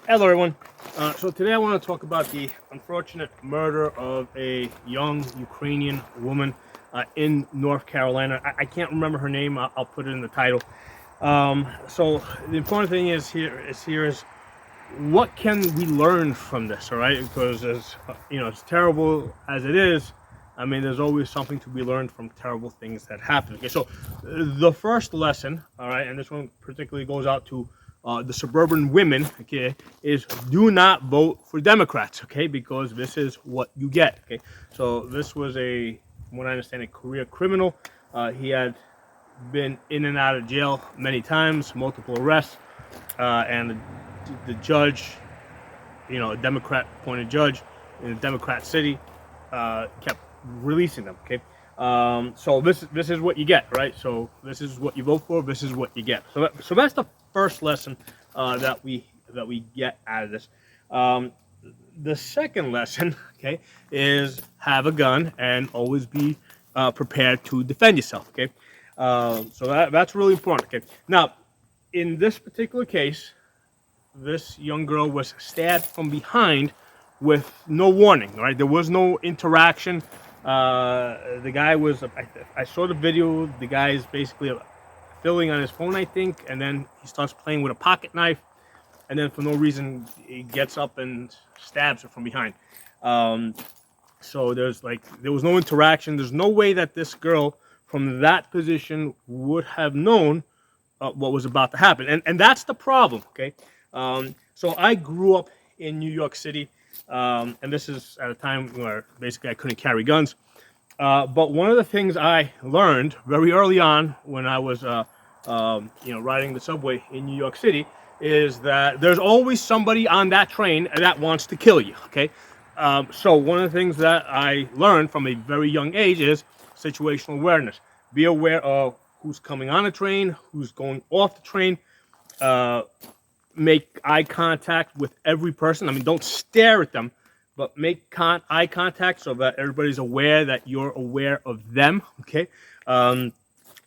Hello, everyone. So today I want to talk about the unfortunate murder of a young Ukrainian woman in North Carolina. I can't remember her name. I'll put it in the title. So the important thing is what can we learn from this? All right, because as as terrible as it is, I mean, there's always something to be learned from terrible things that happen. Okay, so the first lesson, all right, and this one particularly goes out to the suburban women, okay, is do not vote for Democrats, okay, because this is what you get, okay. So this was from what I understand, a career criminal. He had been in and out of jail many times, multiple arrests, and the judge, a Democrat appointed judge in a Democrat city, kept releasing them. Okay, so this is what you get, right? So this is what you vote for. This is what you get. So that's the first lesson that we get out of this. The second lesson, okay, is have a gun and always be prepared to defend yourself. Okay, so that's really important. Okay, now in this particular case, this young girl was stabbed from behind with no warning. Right, there was no interaction. The guy was. I saw the video. The guy is basically filling on his phone, I think, and then he starts playing with a pocket knife, and then for no reason he gets up and stabs her from behind. So there was no interaction. There's no way that this girl from that position would have known what was about to happen, and that's the problem. Okay. So I grew up in New York City, and this is at a time where basically I couldn't carry guns. But one of the things I learned very early on when I was, riding the subway in New York City is that there's always somebody on that train that wants to kill you. Okay, so one of the things that I learned from a very young age is situational awareness. Be aware of who's coming on the train, who's going off the train. Make eye contact with every person. I mean, don't stare at them, but make eye contact so that everybody's aware that you're aware of them. Okay,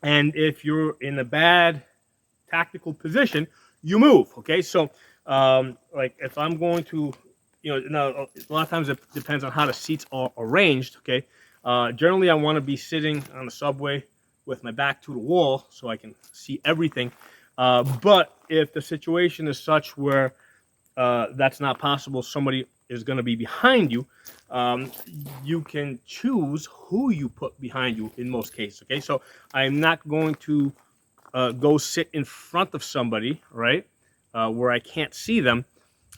and if you're in a bad tactical position, you move. Okay, so like if I'm going to, now a lot of times it depends on how the seats are arranged. Okay, generally I want to be sitting on the subway with my back to the wall so I can see everything. But if the situation is such where that's not possible, somebody is going to be behind you, you can choose who you put behind you in most cases. Okay, so I'm not going to go sit in front of somebody, right, where I can't see them,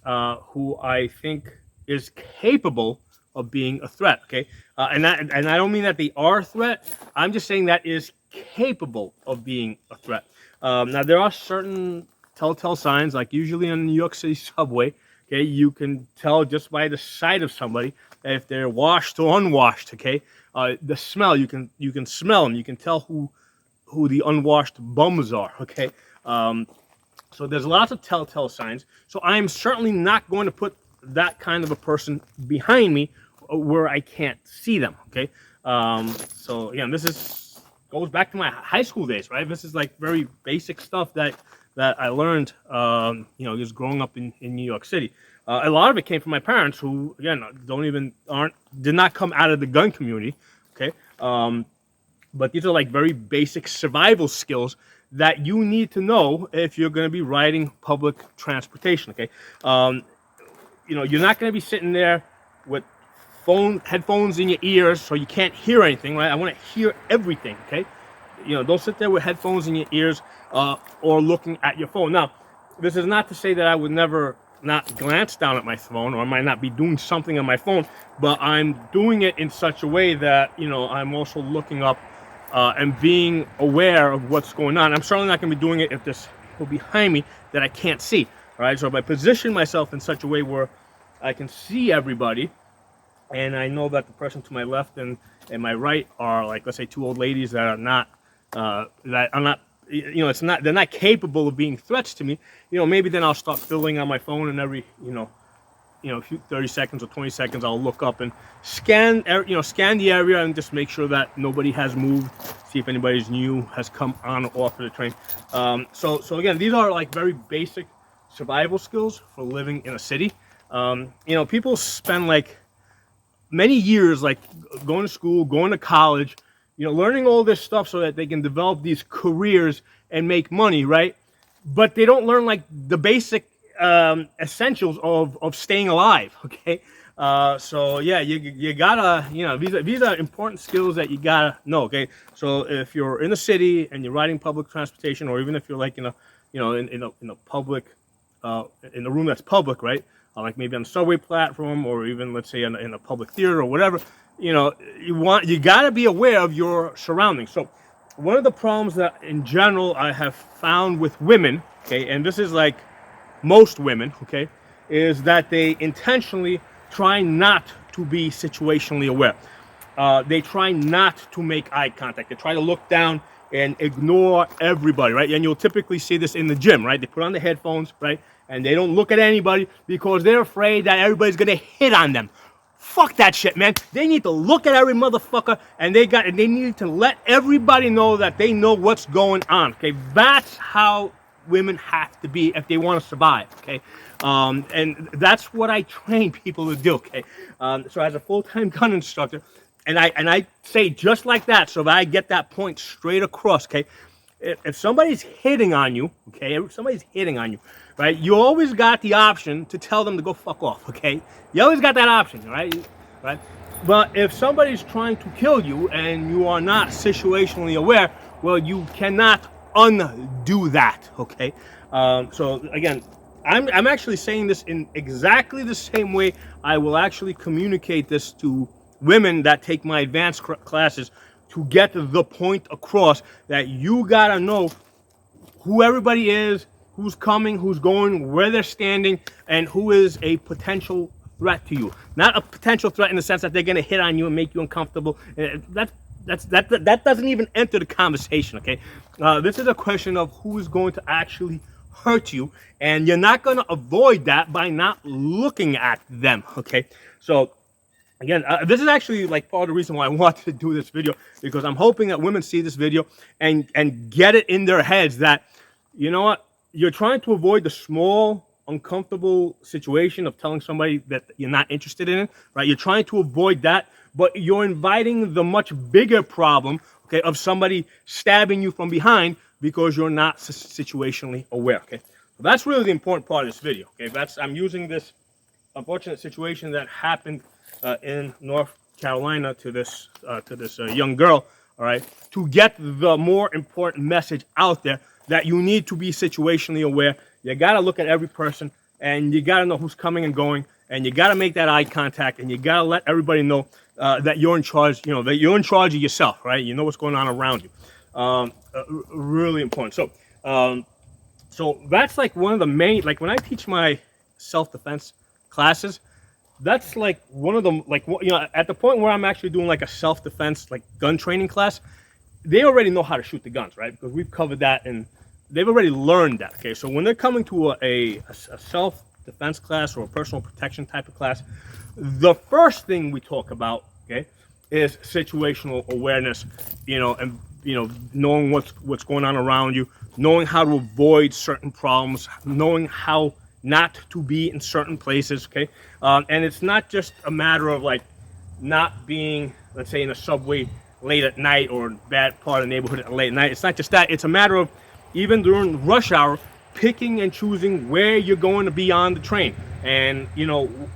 who I think is capable of being a threat. Okay, and I don't mean that they are a threat. I'm just saying that is capable of being a threat. Now there are certain telltale signs, like usually on the New York City subway. Okay, you can tell just by the sight of somebody if they're washed or unwashed. Okay, the smell, you can smell them. You can tell who the unwashed bums are. Okay, so there's lots of telltale signs. So I'm certainly not going to put that kind of a person behind me where I can't see them. Okay, so again, this goes back to my high school days, right? This is like very basic stuff that I learned, just growing up in New York City. A lot of it came from my parents, who again did not come out of the gun community. Okay, but these are like very basic survival skills that you need to know if you're going to be riding public transportation. Okay, you're not going to be sitting there with headphones in your ears so you can't hear anything, right? I want to hear everything. Okay, don't sit there with headphones in your ears or looking at your phone. Now, this is not to say that I would never not glance down at my phone, or I might not be doing something on my phone, but I'm doing it in such a way that I'm also looking up and being aware of what's going on. I'm certainly not going to be doing it if there's people behind me that I can't see. All right, so if I position myself in such a way where I can see everybody, and I know that the person to my left and my right are, like, let's say, two old ladies that are not they're not capable of being threats to me. Maybe then I'll start filling on my phone, and every 30 seconds or 20 seconds I'll look up and scan the area and just make sure that nobody has moved, see if anybody's new has come on or off of the train. So again, these are like very basic survival skills for living in a city. People spend like many years like going to school, going to college, learning all this stuff so that they can develop these careers and make money, right? But they don't learn like the basic essentials of staying alive. Okay. So yeah, you gotta, these are important skills that you gotta know. Okay. So if you're in the city and you're riding public transportation, or even if you're like in a, in a public, in a room that's public, right? Like maybe on a subway platform, or even let's say in a public theater or whatever, you gotta be aware of your surroundings. So one of the problems that in general I have found with women, okay, and this is like most women, okay, is that they intentionally try not to be situationally aware. They try not to make eye contact. They try to look down and ignore everybody, right? And you'll typically see this in the gym, right? They put on the headphones, right? And they don't look at anybody because they're afraid that everybody's gonna hit on them. Fuck that shit, man. They need to look at every motherfucker, and they need to let everybody know that they know what's going on. Okay, that's how women have to be if they want to survive. Okay, and that's what I train people to do. Okay, so as a full-time gun instructor, and I say just like that, so that I get that point straight across. Okay, if somebody's hitting on you, okay, if somebody's hitting on you, right, you always got the option to tell them to go fuck off, okay? You always got that option, right? Right? But if somebody's trying to kill you and you are not situationally aware, well, you cannot undo that, okay? So again, I'm actually saying this in exactly the same way I will actually communicate this to women that take my advanced classes, to get the point across that you gotta know who everybody is, who's coming, who's going, where they're standing, and who is a potential threat to you. Not a potential threat in the sense that they're gonna hit on you and make you uncomfortable. That doesn't even enter the conversation. Okay, this is a question of who is going to actually hurt you, and you're not gonna avoid that by not looking at them. Okay, so. Again, this is actually like part of the reason why I wanted to do this video, because I'm hoping that women see this video and get it in their heads that, you know what, you're trying to avoid the small, uncomfortable situation of telling somebody that you're not interested in it, right? You're trying to avoid that, but you're inviting the much bigger problem, okay, of somebody stabbing you from behind because you're not situationally aware, okay? So that's really the important part of this video, okay? I'm using this unfortunate situation that happened in North Carolina to this young girl, all right, to get the more important message out there that you need to be situationally aware. You got to look at every person, and you got to know who's coming and going, and you got to make that eye contact, and you got to let everybody know that you're in charge, that you're in charge of yourself, right? You know what's going on around you. Really important. So that's like one of the main, like when I teach my self-defense classes, that's like one of them, like, at the point where I'm actually doing like a self-defense, like gun training class, they already know how to shoot the guns, right? Because we've covered that and they've already learned that, okay? So when they're coming to a self-defense class or a personal protection type of class, the first thing we talk about, okay, is situational awareness, and, knowing what's going on around you, knowing how to avoid certain problems, knowing how not to be in certain places, okay? And it's not just a matter of like not being, let's say, in a subway late at night or bad part of the neighborhood at late at night. It's not just that. It's a matter of even during rush hour, picking and choosing where you're going to be on the train. And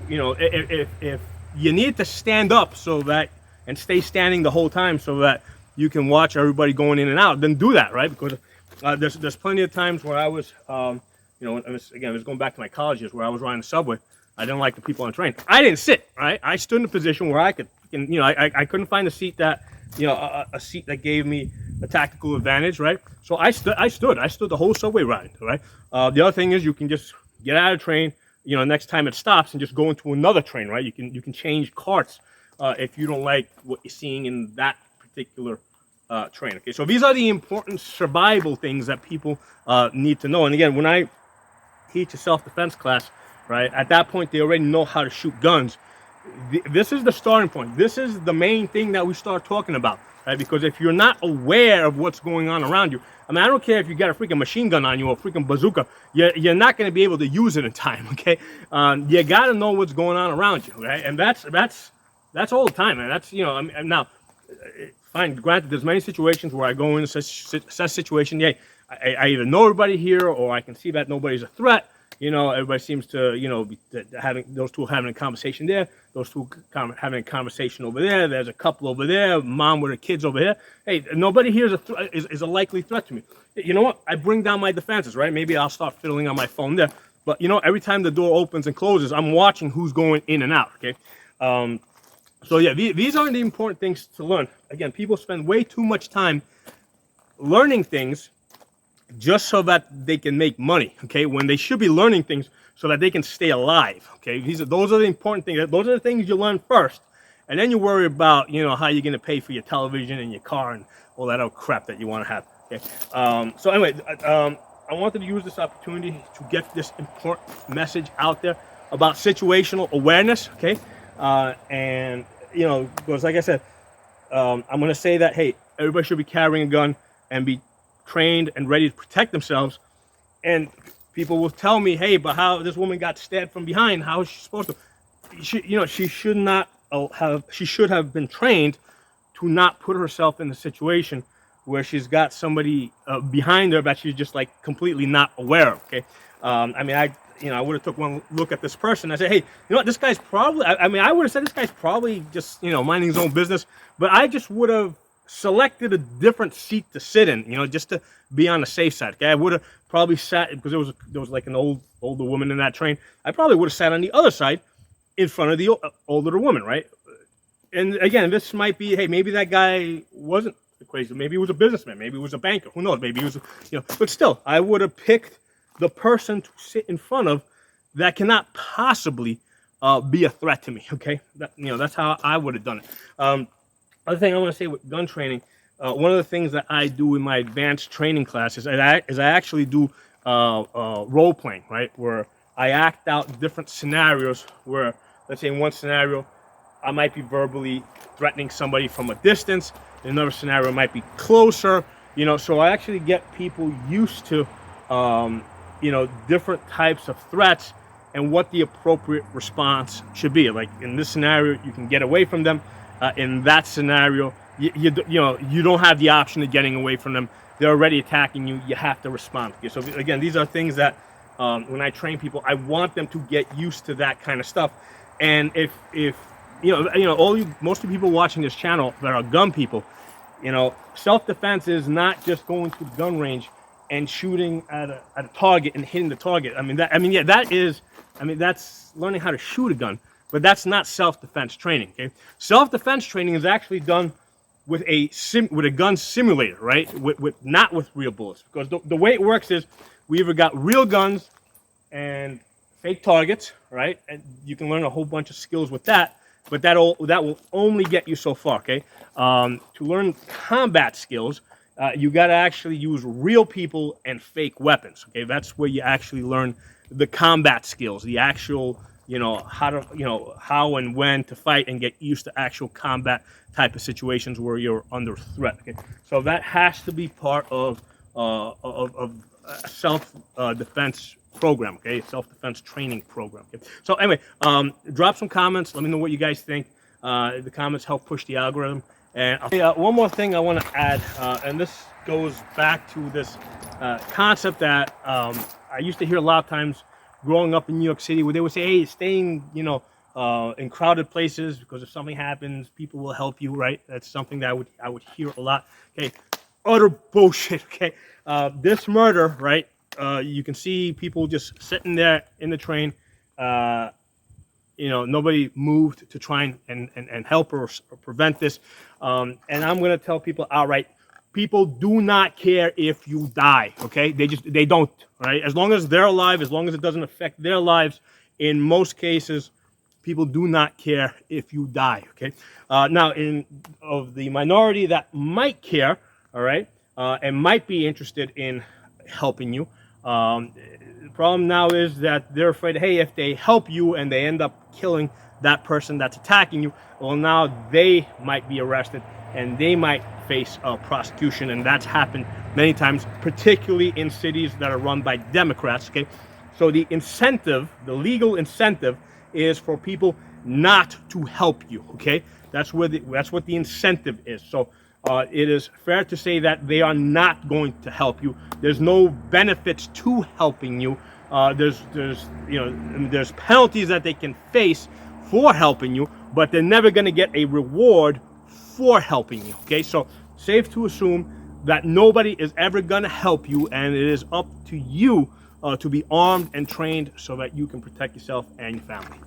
if you need to stand up and stay standing the whole time so that you can watch everybody going in and out, then do that, right? Because there's plenty of times where I was and this going back to my college years where I was riding the subway. I didn't like the people on the train. I didn't sit, right? I stood in a position where I could, I couldn't find a seat that, a seat that gave me a tactical advantage, right? So I stood the whole subway ride, right? The other thing is you can just get out of the train, next time it stops and just go into another train, right? You can change carts if you don't like what you're seeing in that particular train. Okay, so these are the important survival things that people need to know. And again, when I teach a self-defense class, right, at that point they already know how to shoot guns. this is the starting point. This is the main thing that we start talking about, right? Because if you're not aware of what's going on around you, I mean, I don't care if you got a freaking machine gun on you or a freaking bazooka, you're not going to be able to use it in time, okay? You got to know what's going on around you, right? And that's all the time, man. That's, you know, I mean, now, fine, granted, there's many situations where I go in and assess situation. Yeah, I either know everybody here or I can see that nobody's a threat. You know, everybody seems to, you know, be having those two having a conversation there, those two having a conversation over there. There's a couple over there, mom with her kids over here. Hey, nobody here is a likely threat to me. You know what? I bring down my defenses, right? Maybe I'll start fiddling on my phone there. But, you know, every time the door opens and closes, I'm watching who's going in and out, okay? So, yeah, these are the important things to learn. Again, people spend way too much time learning things just so that they can make money, okay? When they should be learning things so that they can stay alive, okay? Those are the important things. Those are the things you learn first, and then you worry about, you know, how you're going to pay for your television and your car and all that other crap that you want to have, okay? So anyway, I wanted to use this opportunity to get this important message out there about situational awareness, okay? And, you know, because like I said, I'm going to say that, hey, everybody should be carrying a gun and be trained and ready to protect themselves. And people will tell me, hey, but how this woman got stabbed from behind, how is she supposed to? She should not have, she should have been trained to not put herself in a situation where she's got somebody behind her that she's just like completely not aware of, okay? I mean, I would have took one look at this person. I said, hey, you know what, this guy's probably, I mean, I would have said this guy's probably just, you know, minding his own business, but I just would have selected a different seat to sit in, you know, just to be on the safe side. Okay, I would have probably sat, because there was like an older woman in that train. I probably would have sat on the other side, in front of the older woman, right? And again, this might be, hey, maybe that guy wasn't crazy. Maybe he was a businessman. Maybe he was a banker. Who knows? Maybe he was, you know. But still, I would have picked the person to sit in front of that cannot possibly be a threat to me. Okay, that's how I would have done it. Other thing I want to say with gun training, one of the things that I do in my advanced training classes is I actually do role playing, right? Where I act out different scenarios where, let's say in one scenario, I might be verbally threatening somebody from a distance. In another scenario, might be closer, you know, so I actually get people used to, different types of threats and what the appropriate response should be. Like in this scenario, you can get away from them. In that scenario, you don't have the option of getting away from them. They're already attacking you. You have to respond. Okay? So again, these are things that when I train people, I want them to get used to that kind of stuff. And if most of the people watching this channel that are gun people, you know, self-defense is not just going to the gun range and shooting at a target and hitting the target. That's learning how to shoot a gun. But that's not self-defense training. Okay, self-defense training is actually done with a gun simulator, right? Not with real bullets, because the way it works is we either got real guns and fake targets, right? And you can learn a whole bunch of skills with that, but that will only get you so far. Okay, to learn combat skills, you got to actually use real people and fake weapons. Okay, that's where you actually learn the combat skills, the actual, how and when to fight and get used to actual combat type of situations where you're under threat. Okay, so that has to be part of a self-defense program. Okay, self-defense training program. Okay? So anyway, drop some comments. Let me know what you guys think. The comments help push the algorithm. And one more thing I want to add, and this goes back to this concept that I used to hear a lot of times growing up in New York City, where they would say, hey, staying, in crowded places, because if something happens, people will help you, right? That's something that I would hear a lot. Okay, utter bullshit. Okay, this murder, right? You can see people just sitting there in the train. Nobody moved to try and help or prevent this. And I'm going to tell people outright, people do not care if you die, okay? They don't, right? As long as they're alive, as long as it doesn't affect their lives, in most cases, people do not care if you die, okay? Now, of the minority that might care, all right, and might be interested in helping you, Problem now is that they're afraid, hey, if they help you and they end up killing that person that's attacking you, well, now they might be arrested and they might face prosecution. And that's happened many times, particularly in cities that are run by Democrats. Okay, so the incentive, the legal incentive, is for people not to help you. Okay, that's what the incentive is. So it is fair to say that they are not going to help you. There's no benefits to helping you. There's penalties that they can face for helping you, but they're never going to get a reward for helping you. Okay, so safe to assume that nobody is ever going to help you, and it is up to you to be armed and trained so that you can protect yourself and your family.